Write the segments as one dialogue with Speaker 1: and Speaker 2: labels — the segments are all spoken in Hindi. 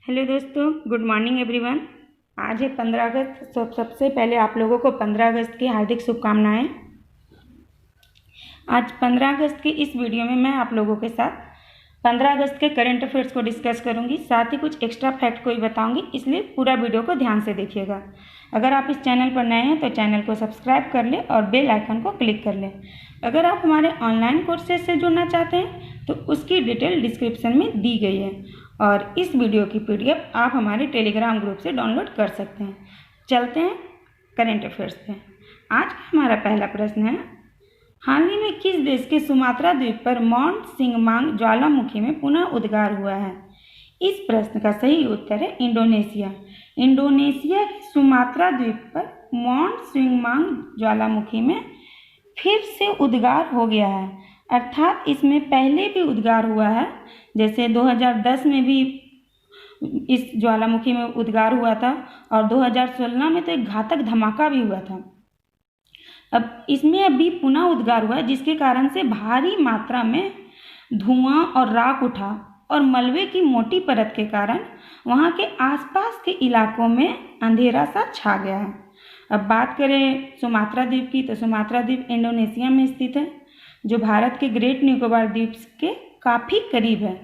Speaker 1: हेलो दोस्तों, गुड मॉर्निंग एवरीवन। आज है 15 अगस्त। सबसे पहले आप लोगों को 15 अगस्त की हार्दिक शुभकामनाएं। आज 15 अगस्त की इस वीडियो में मैं आप लोगों के साथ 15 अगस्त के करंट अफेयर्स को डिस्कस करूंगी, साथ ही कुछ एक्स्ट्रा फैक्ट को भी बताऊंगी, इसलिए पूरा वीडियो को ध्यान से देखिएगा। अगर आप इस चैनल पर नए हैं तो चैनल को सब्सक्राइब कर लें और बेल आइकन को क्लिक कर लें। अगर आप हमारे ऑनलाइन कोर्सेज से जुड़ना चाहते हैं तो उसकी डिटेल डिस्क्रिप्शन में दी गई है और इस वीडियो की PDF आप हमारे टेलीग्राम ग्रुप से डाउनलोड कर सकते हैं। चलते हैं करंट अफेयर्स पे। आज का हमारा पहला प्रश्न है, हाल ही में किस देश के सुमात्रा द्वीप पर माउंट सिंगमांग ज्वालामुखी में पुनः उद्गार हुआ है? इस प्रश्न का सही उत्तर है इंडोनेशिया। इंडोनेशिया के सुमात्रा द्वीप पर माउंट सिंगमांग ज्वालामुखी में फिर से उद्गार हो गया है, अर्थात इसमें पहले भी उद्गार हुआ है। जैसे 2010 में भी इस ज्वालामुखी में उद्गार हुआ था और 2016 में तो एक घातक धमाका भी हुआ था। अब इसमें अभी पुनः उद्गार हुआ, जिसके कारण से भारी मात्रा में धुआं और राख उठा और मलबे की मोटी परत के कारण वहां के आसपास के इलाकों में अंधेरा सा छा गया है। अब बात करें सुमात्रा द्वीप की, तो सुमात्रा द्वीप इंडोनेशिया में स्थित है, जो भारत के ग्रेट निकोबार द्वीप के काफ़ी करीब है।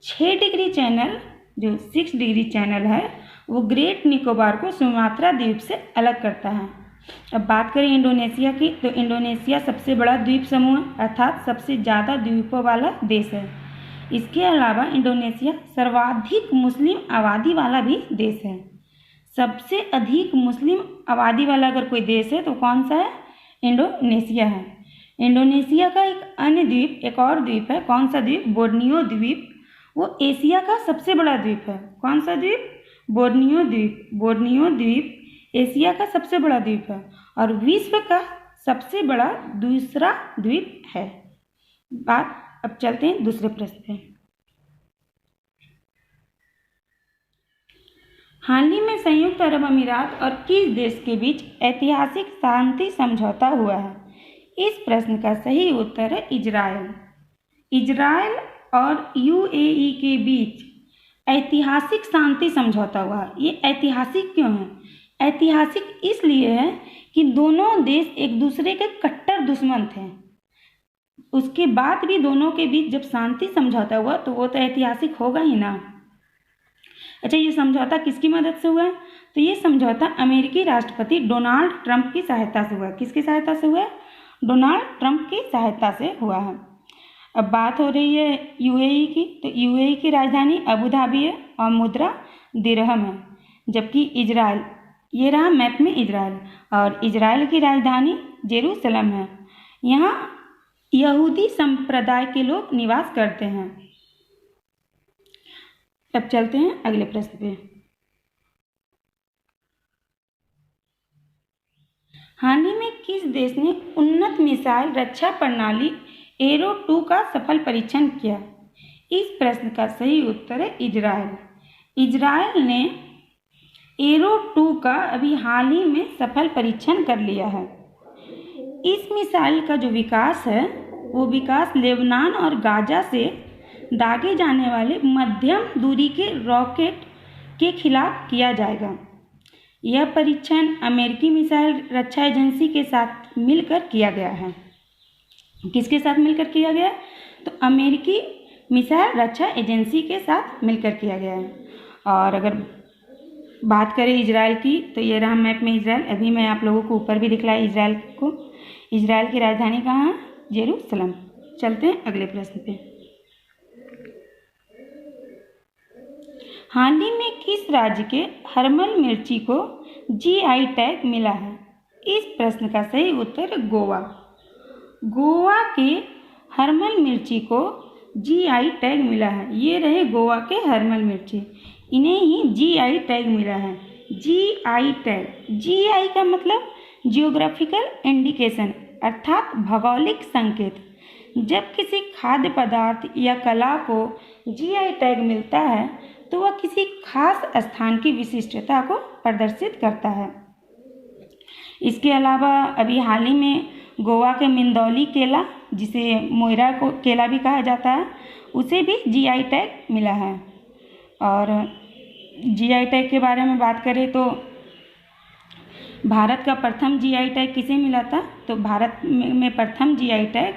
Speaker 1: 6 डिग्री चैनल, जो 6 डिग्री चैनल है, वो ग्रेट निकोबार को सुमात्रा द्वीप से अलग करता है। अब बात करें इंडोनेशिया की, तो इंडोनेशिया सबसे बड़ा द्वीप समूह अर्थात सबसे ज़्यादा द्वीपों वाला देश है। इसके अलावा इंडोनेशिया सर्वाधिक मुस्लिम आबादी वाला भी देश है। सबसे अधिक मुस्लिम आबादी वाला अगर कोई देश है तो कौन सा है? इंडोनेशिया है। इंडोनेशिया का एक अन्य द्वीप, एक और द्वीप है। कौन सा द्वीप? बोर्नियो द्वीप। वो एशिया का सबसे बड़ा द्वीप है। कौन सा द्वीप? बोर्नियो द्वीप। बोर्नियो द्वीप एशिया का सबसे बड़ा द्वीप है और विश्व का सबसे बड़ा दूसरा द्वीप है। अब चलते हैं दूसरे प्रश्न पे। हाल ही में संयुक्त अरब अमीरात और किस देश के बीच ऐतिहासिक शांति समझौता हुआ है? इस प्रश्न का सही उत्तर है इजराइल। इजराइल और UAE के बीच ऐतिहासिक शांति समझौता हुआ। ये ऐतिहासिक क्यों है? ऐतिहासिक इसलिए है कि दोनों देश एक दूसरे के कट्टर दुश्मन थे। उसके बाद भी दोनों के बीच जब शांति समझौता हुआ तो वो तो ऐतिहासिक होगा ही ना। अच्छा, ये समझौता किसकी मदद से हुआ है? तो ये समझौता अमेरिकी राष्ट्रपति डोनाल्ड ट्रंप की सहायता से हुआ। किसकी सहायता से हुआ? डोनाल्ड ट्रंप की सहायता से हुआ है। अब बात हो रही है UAE की, तो UAE की राजधानी अबू धाबी है और मुद्रा दिरहम है, जबकि इजराइल, ये रहा मैप में इजराइल, और इजराइल की राजधानी जेरूसलम है। यहाँ यहूदी संप्रदाय के लोग निवास करते हैं। अब चलते हैं अगले प्रश्न पे। हाल ही में किस देश ने उन्नत मिसाइल रक्षा प्रणाली एरो 2 का सफल परीक्षण किया? इस प्रश्न का सही उत्तर है इजराइल। इजराइल ने एरो 2 का अभी हाल ही में सफल परीक्षण कर लिया है। इस मिसाइल का जो विकास है वो विकास लेबनान और गाजा से दागे जाने वाले मध्यम दूरी के रॉकेट के खिलाफ किया जाएगा। यह परीक्षण अमेरिकी मिसाइल रक्षा एजेंसी के साथ मिलकर किया गया है। किसके साथ मिलकर किया गया? तो अमेरिकी मिसाइल रक्षा एजेंसी के साथ मिलकर किया गया है। और अगर बात करें इजराइल की, तो ये रहा मैप में इजराइल। अभी मैं आप लोगों को ऊपर भी दिखलाया इजराइल को। इजराइल की राजधानी कहाँ है? जेरूसलम। चलते हैं अगले प्रश्न पे। हाल ही में किस राज्य के हरमल मिर्ची को GI टैग मिला है? इस प्रश्न का सही उत्तर है गोवा। गोवा के हरमल मिर्ची को GI टैग मिला है। ये रहे गोवा के हरमल मिर्ची, इन्हें ही GI टैग मिला है। GI टैग, GI का मतलब जियोग्राफिकल इंडिकेशन अर्थात भौगोलिक संकेत। जब किसी खाद्य पदार्थ या कला को GI टैग मिलता है तो वह किसी खास स्थान की विशिष्टता को प्रदर्शित करता है। इसके अलावा अभी हाल ही में गोवा के मिंदौली केला, जिसे मोयरा को केला भी कहा जाता है, उसे भी GI टैग मिला है। और जीआई टैग के बारे में बात करें तो भारत का प्रथम जीआई टैग किसे मिला था? तो भारत में प्रथम जीआई टैग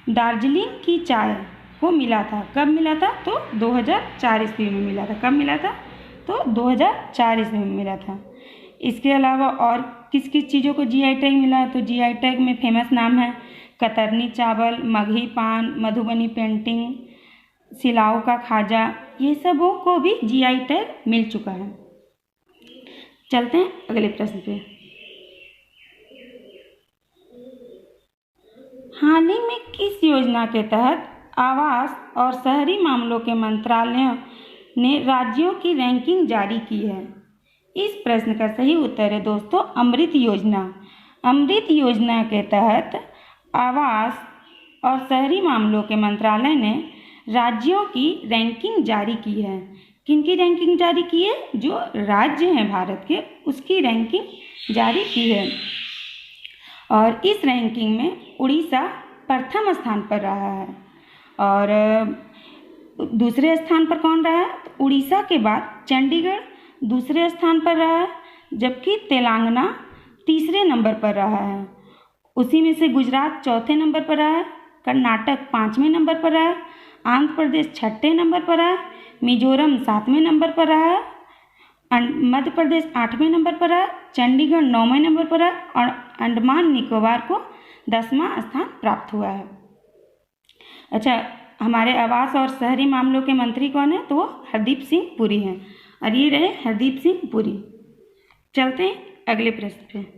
Speaker 1: दार्जिलिंग की चाय को मिला था। कब मिला था? तो 2004 ईस्वी में मिला था। कब मिला था? तो 2004 ईस्वी में मिला था। इसके अलावा और किस किस चीज़ों को जीआई टैग मिला है? तो जीआई टैग में फेमस नाम है कतरनी चावल, मगही पान, मधुबनी पेंटिंग, सिलाऊ का खाजा, ये सबों को भी जीआई टैग मिल चुका है। चलते हैं अगले प्रश्न पे। हाल ही में किस योजना के तहत आवास और शहरी मामलों के मंत्रालय ने राज्यों की रैंकिंग जारी की है? इस प्रश्न का सही उत्तर है दोस्तों अमृत योजना। अमृत योजना के तहत आवास और शहरी मामलों के मंत्रालय ने राज्यों की रैंकिंग जारी की है। किनकी रैंकिंग जारी की है? जो राज्य हैं भारत के, उसकी रैंकिंग जारी की है। और इस रैंकिंग में उड़ीसा प्रथम स्थान पर रहा है और दूसरे स्थान पर कौन रहा है? तो उड़ीसा के बाद चंडीगढ़ दूसरे स्थान पर रहा है, जबकि तेलंगाना तीसरे नंबर पर रहा है। उसी में से गुजरात चौथे नंबर पर रहा है, कर्नाटक 5वें नंबर पर रहा है, आंध्र प्रदेश 6ठे नंबर पर रहा है, मिजोरम 7वें नंबर पर रहा है, मध्य प्रदेश 8वें नंबर पर है, चंडीगढ़ 9वें नंबर पर है और अंडमान निकोबार को 10वां स्थान प्राप्त हुआ है। अच्छा, हमारे आवास और शहरी मामलों के मंत्री कौन है? तो वो हरदीप सिंह पुरी हैं और ये रहे हरदीप सिंह पुरी। चलते हैं अगले प्रश्न पे।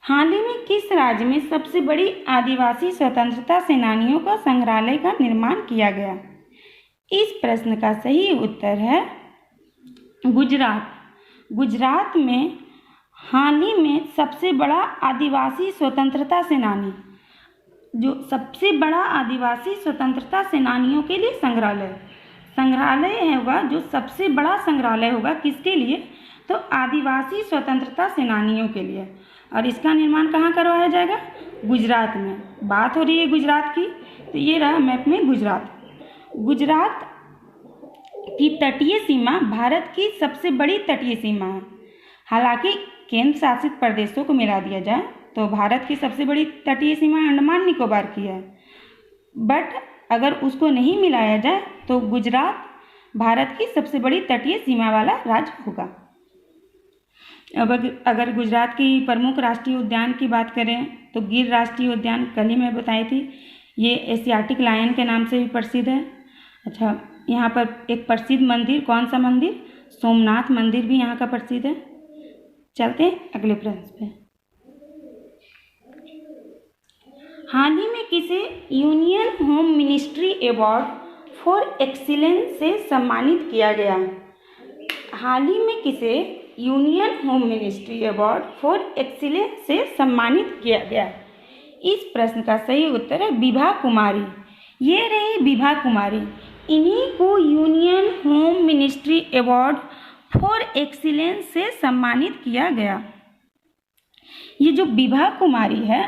Speaker 1: हाल ही में किस राज्य में सबसे बड़ी आदिवासी स्वतंत्रता सेनानियों का संग्रहालय का निर्माण किया गया? इस प्रश्न का सही उत्तर है गुजरात। गुजरात में हाल ही में सबसे बड़ा आदिवासी स्वतंत्रता सेनानी, जो सबसे बड़ा आदिवासी स्वतंत्रता सेनानियों के लिए संग्रहालय होगा, जो सबसे बड़ा संग्रहालय होगा किसके लिए? तो आदिवासी स्वतंत्रता सेनानियों के लिए। और इसका निर्माण कहाँ करवाया जाएगा? गुजरात में। बात हो रही है गुजरात की, तो ये रहा मैप में गुजरात। गुजरात की तटीय सीमा भारत की सबसे बड़ी तटीय सीमा है। हालांकि केंद्र शासित प्रदेशों को मिला दिया जाए तो भारत की सबसे बड़ी तटीय सीमा अंडमान निकोबार की है, बट अगर उसको नहीं मिलाया जाए तो गुजरात भारत की सबसे बड़ी तटीय सीमा वाला राज्य होगा। अब अगर गुजरात की प्रमुख राष्ट्रीय उद्यान की बात करें तो गिर राष्ट्रीय उद्यान, कल ही मैं बताई थी, ये एशियाटिक लायन के नाम से भी प्रसिद्ध है। अच्छा, यहाँ पर एक प्रसिद्ध मंदिर, कौन सा मंदिर? सोमनाथ मंदिर भी यहाँ का प्रसिद्ध है। चलते हैं अगले प्रश्न पे। हाल ही में किसे union home ministry award for excellence से सम्मानित किया गया? हाल ही में किसे union home ministry award for excellence से सम्मानित किया गया? इस प्रश्न का सही उत्तर है विभा कुमारी। ये रही विभा कुमारी, इन्हीं को union home ministry award for excellence से सम्मानित किया गया। ये जो विभा कुमारी है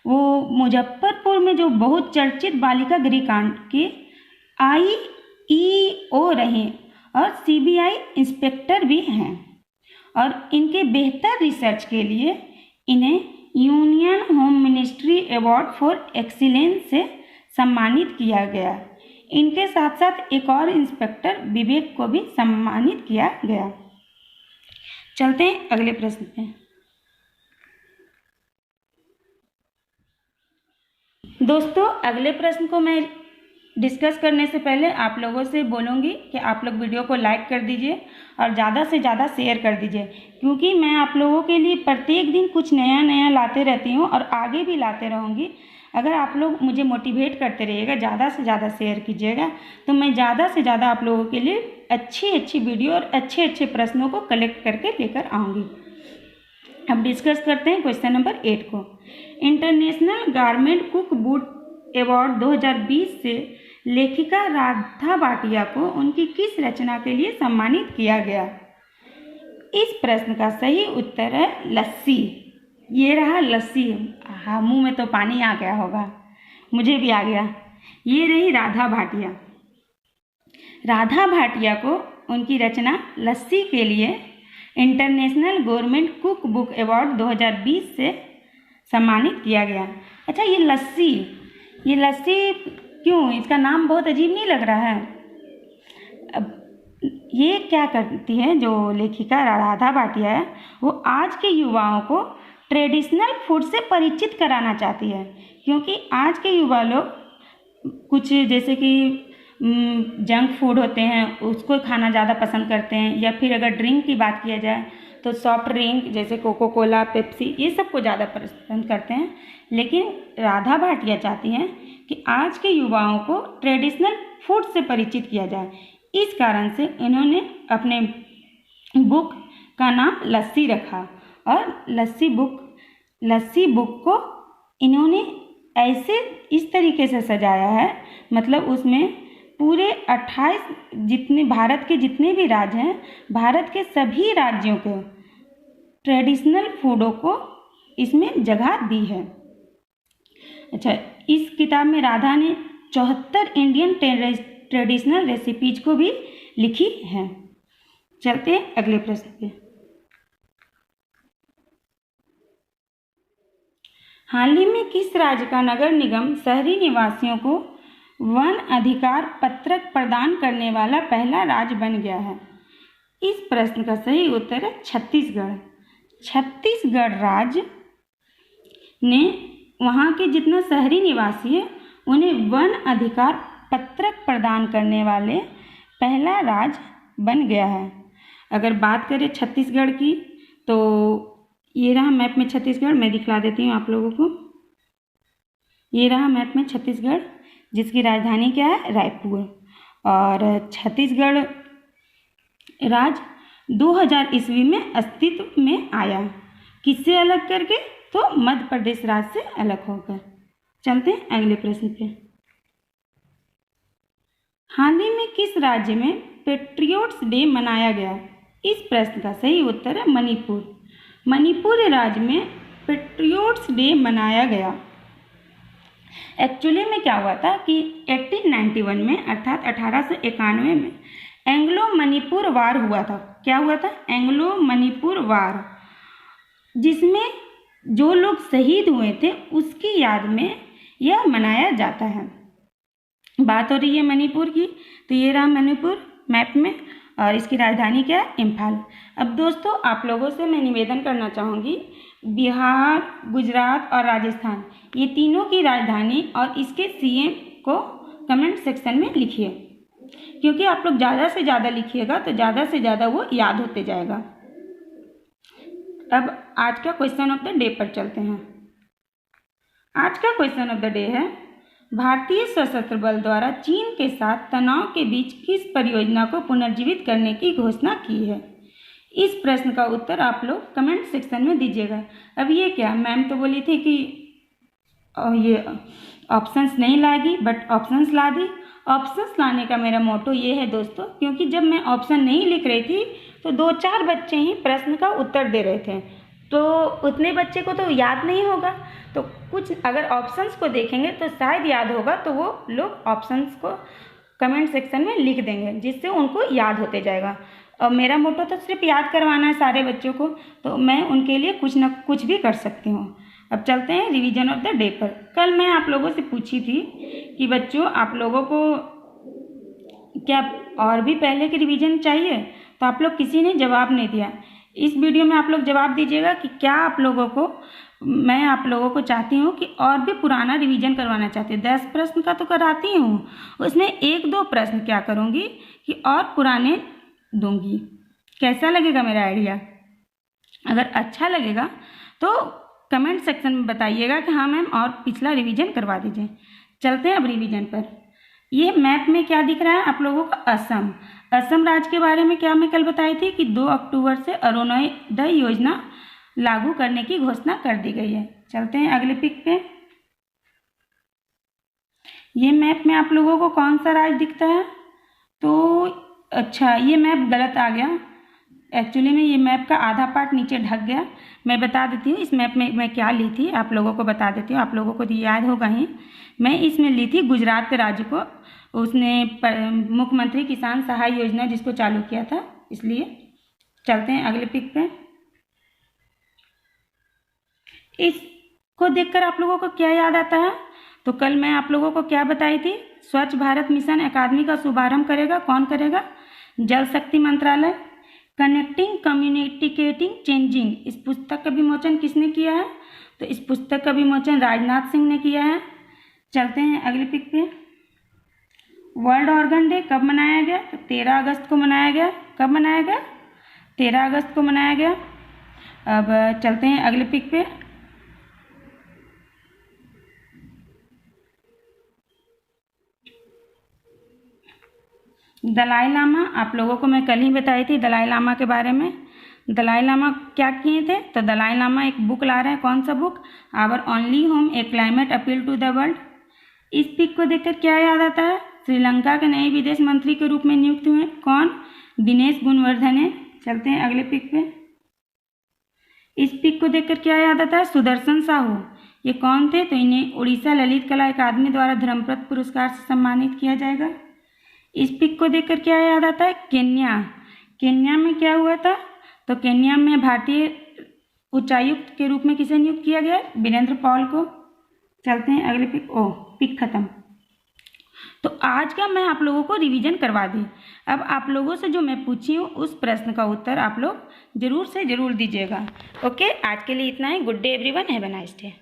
Speaker 1: वो मुजफ्फरपुर में जो बहुत चर्चित बालिका गृहकांड के IEO रहे और CBI इंस्पेक्टर भी हैं और इनके बेहतर रिसर्च के लिए इन्हें union home ministry award for excellence से सम्मानित किया गया। इनके साथ साथ एक और इंस्पेक्टर विवेक को भी सम्मानित किया गया। चलते हैं अगले प्रश्न पे। दोस्तों, अगले प्रश्न को मैं डिस्कस करने से पहले आप लोगों से बोलूँगी कि आप लोग वीडियो को लाइक कर दीजिए और ज़्यादा से ज़्यादा शेयर कर दीजिए, क्योंकि मैं आप लोगों के लिए प्रत्येक दिन कुछ नया नया लाते रहती हूँ और आगे भी लाते रहूँगी। अगर आप लोग मुझे मोटिवेट करते रहिएगा, ज़्यादा से ज़्यादा शेयर कीजिएगा, तो मैं ज़्यादा से ज़्यादा आप लोगों के लिए अच्छी वीडियो और अच्छे प्रश्नों को कलेक्ट करके लेकर आऊँगी। अब डिस्कस करते हैं क्वेश्चन नंबर 8 को। International garment cook book award 2020 से लेखिका राधा भाटिया को उनकी किस रचना के लिए सम्मानित किया गया? इस प्रश्न का सही उत्तर है लस्सी। ये रहा लस्सी। हाँ, मुंह में तो पानी आ गया होगा, मुझे भी आ गया। ये रही राधा भाटिया। राधा भाटिया को उनकी रचना लस्सी के लिए international government cook book award 2020 से सम्मानित किया गया। अच्छा, ये लस्सी क्यों, इसका नाम बहुत अजीब नहीं लग रहा है? अब ये क्या करती है जो लेखिका राधा भाटिया है, वो आज के युवाओं को ट्रेडिशनल फूड से परिचित कराना चाहती है, क्योंकि आज के युवा लोग कुछ जैसे कि जंक फूड होते हैं उसको खाना ज़्यादा पसंद करते हैं, या फिर अगर ड्रिंक की बात किया जाए तो सॉफ्ट ड्रिंक जैसे कोको कोला, पेप्सी, ये सब को ज़्यादा पसंद करते हैं। लेकिन राधा भाटिया चाहती हैं कि आज के युवाओं को ट्रेडिशनल फूड से परिचित किया जाए। इस कारण से इन्होंने अपने बुक का नाम लस्सी रखा, और लस्सी बुक को इन्होंने ऐसे इस तरीके से सजाया है, मतलब उसमें पूरे 28 जितने भारत के जितने भी राज्य हैं, भारत के सभी राज्यों के ट्रेडिशनल फूडों को इसमें जगह दी है। अच्छा, इस किताब में राधा ने 74 इंडियन ट्रेडिशनल रेसिपीज को भी लिखी है। चलते हैं अगले प्रश्न पे। हाल ही में किस राज्य का नगर निगम शहरी निवासियों को वन अधिकार पत्रक प्रदान करने वाला पहला राज्य बन गया है? इस प्रश्न का सही उत्तर है छत्तीसगढ़। छत्तीसगढ़ राज्य ने वहाँ के जितना शहरी निवासी है उन्हें वन अधिकार पत्रक प्रदान करने वाले पहला राज्य बन गया है। अगर बात करें छत्तीसगढ़ की, तो ये रहा मैप में छत्तीसगढ़, मैं दिखला देती हूँ आप लोगों को। ये रहा मैप में छत्तीसगढ़, जिसकी राजधानी क्या है? रायपुर। और छत्तीसगढ़ राज्य 2000 ईस्वी में अस्तित्व में आया। किससे अलग करके? तो मध्य प्रदेश राज्य से अलग होकर। चलते हैं अगले प्रश्न पे। हाल ही में किस राज्य में पेट्रियोट्स डे मनाया गया? इस प्रश्न का सही उत्तर है मणिपुर। मणिपुर राज्य में पेट्रियोट्स डे मनाया गया। एक्चुअली में क्या हुआ था कि 1891 में अर्थात 1891 में एंग्लो मणिपुर वार हुआ था। क्या हुआ था? एंग्लो मणिपुर वार, जिसमें जो लोग शहीद हुए थे उसकी याद में यह मनाया जाता है। बात हो रही है मणिपुर की, तो ये रहा मणिपुर मैप में, और इसकी राजधानी क्या है? इम्फाल। अब दोस्तों, आप लोगों से मैं निवेदन करना चाहूँगी, बिहार, गुजरात और राजस्थान, ये तीनों की राजधानी और इसके सीएम को कमेंट सेक्शन में लिखिए, क्योंकि आप लोग ज़्यादा से ज़्यादा लिखिएगा तो ज़्यादा से ज़्यादा वो याद होते जाएगा। अब आज का क्वेश्चन ऑफ द डे पर चलते हैं। आज का क्वेश्चन ऑफ द डे है, भारतीय सशस्त्र बल द्वारा चीन के साथ तनाव के बीच किस परियोजना को पुनर्जीवित करने की घोषणा की है? इस प्रश्न का उत्तर आप लोग कमेंट सेक्शन में दीजिएगा। अब ये क्या, मैम तो बोली थी कि ये ऑप्शंस नहीं लाएगी, बट ऑप्शंस ला दी। ऑप्शंस लाने का मेरा मोटो ये है दोस्तों, क्योंकि जब मैं ऑप्शन नहीं लिख रही थी तो 2-4 बच्चे ही प्रश्न का उत्तर दे रहे थे, तो उतने बच्चे को तो याद नहीं होगा। तो कुछ अगर ऑप्शंस को देखेंगे तो शायद याद होगा, तो वो लोग ऑप्शंस को कमेंट सेक्शन में लिख देंगे, जिससे उनको याद होते जाएगा। और मेरा मोटो तो सिर्फ याद करवाना है सारे बच्चों को, तो मैं उनके लिए कुछ न कुछ भी कर सकती हूँ। अब चलते हैं रिवीजन ऑफ द डे पर। कल मैं आप लोगों से पूछी थी कि बच्चों आप लोगों को क्या और भी पहले की रिवीजन चाहिए, तो आप लोग किसी ने जवाब नहीं दिया। इस वीडियो में आप लोग जवाब दीजिएगा कि क्या आप लोगों को, मैं आप लोगों को चाहती हूँ कि और भी पुराना रिवीजन करवाना चाहती हूँ। 10 प्रश्न का तो कराती हूँ, उसमें 1-2 प्रश्न क्या करूँगी कि और पुराने दूंगी। कैसा लगेगा मेरा आइडिया? अगर अच्छा लगेगा तो कमेंट सेक्शन में बताइएगा कि हाँ मैम और पिछला रिवीजन करवा दीजिए। चलते हैं अब रिवीजन पर। ये मैप में क्या दिख रहा है आप लोगों को? असम। असम राज्य के बारे में क्या मैं कल बताई थी कि 2 अक्टूबर से अरुणोदय योजना लागू करने की घोषणा कर दी गई है। चलते हैं अगले पिक पे। ये मैप में आप लोगों को कौन सा राज्य दिखता है? तो अच्छा, ये मैप गलत आ गया, एक्चुअली में ये मैप का आधा पार्ट नीचे ढक गया। मैं बता देती हूँ इस मैप में मैं क्या ली थी, आप लोगों को बता देती हूँ, आप लोगों को तो याद होगा ही। मैं इसमें ली थी गुजरात राज्य को, उसने मुख्यमंत्री किसान सहाय योजना जिसको चालू किया था, इसलिए। चलते हैं अगले पिक पे। इसको देखकर आप लोगों को क्या याद आता है? तो कल मैं आप लोगों को क्या बताई थी, स्वच्छ भारत मिशन अकादमी का शुभारंभ करेगा, कौन करेगा? जल शक्ति मंत्रालय। कनेक्टिंग कम्युनिकेटिंग चेंजिंग, इस पुस्तक का विमोचन किसने किया है? तो इस पुस्तक का विमोचन राजनाथ सिंह ने किया है। चलते हैं अगले पिक पे। वर्ल्ड ऑर्गन डे कब मनाया गया? तो 13 अगस्त को मनाया गया। कब मनाया गया? 13 अगस्त को मनाया गया। अब चलते हैं अगले पिक पे। दलाई लामा, आप लोगों को मैं कल ही बताई थी दलाई लामा के बारे में। दलाई लामा क्या किए थे? तो दलाई लामा एक बुक ला रहे हैं, कौन सा book? Our only home, a climate appeal to the world. इस पिक को देखकर क्या याद आता है? श्रीलंका के नए विदेश मंत्री के रूप में नियुक्त हुए, कौन? दिनेश गुणवर्धने। चलते हैं अगले पिक पे। इस पिक को देखकर क्या याद आता है? सुदर्शन साहू, ये कौन थे? तो इन्हें उड़ीसा ललित कला अकादमी द्वारा धर्मपद पुरस्कार से सम्मानित किया जाएगा। इस पिक को देखकर क्या याद आता है? केन्या। केन्या में क्या हुआ था? तो केन्या में भारतीय उच्चायुक्त के रूप में किसे नियुक्त किया गया? वीरेंद्र पॉल को। चलते हैं अगले पिक। पिक खत्म। तो आज का मैं आप लोगों को रिवीजन करवा दी। अब आप लोगों से जो मैं पूछी हूँ उस प्रश्न का उत्तर आप लोग जरूर से जरूर दीजिएगा। ओके, आज के लिए इतना ही। Good day everyone, have a nice day.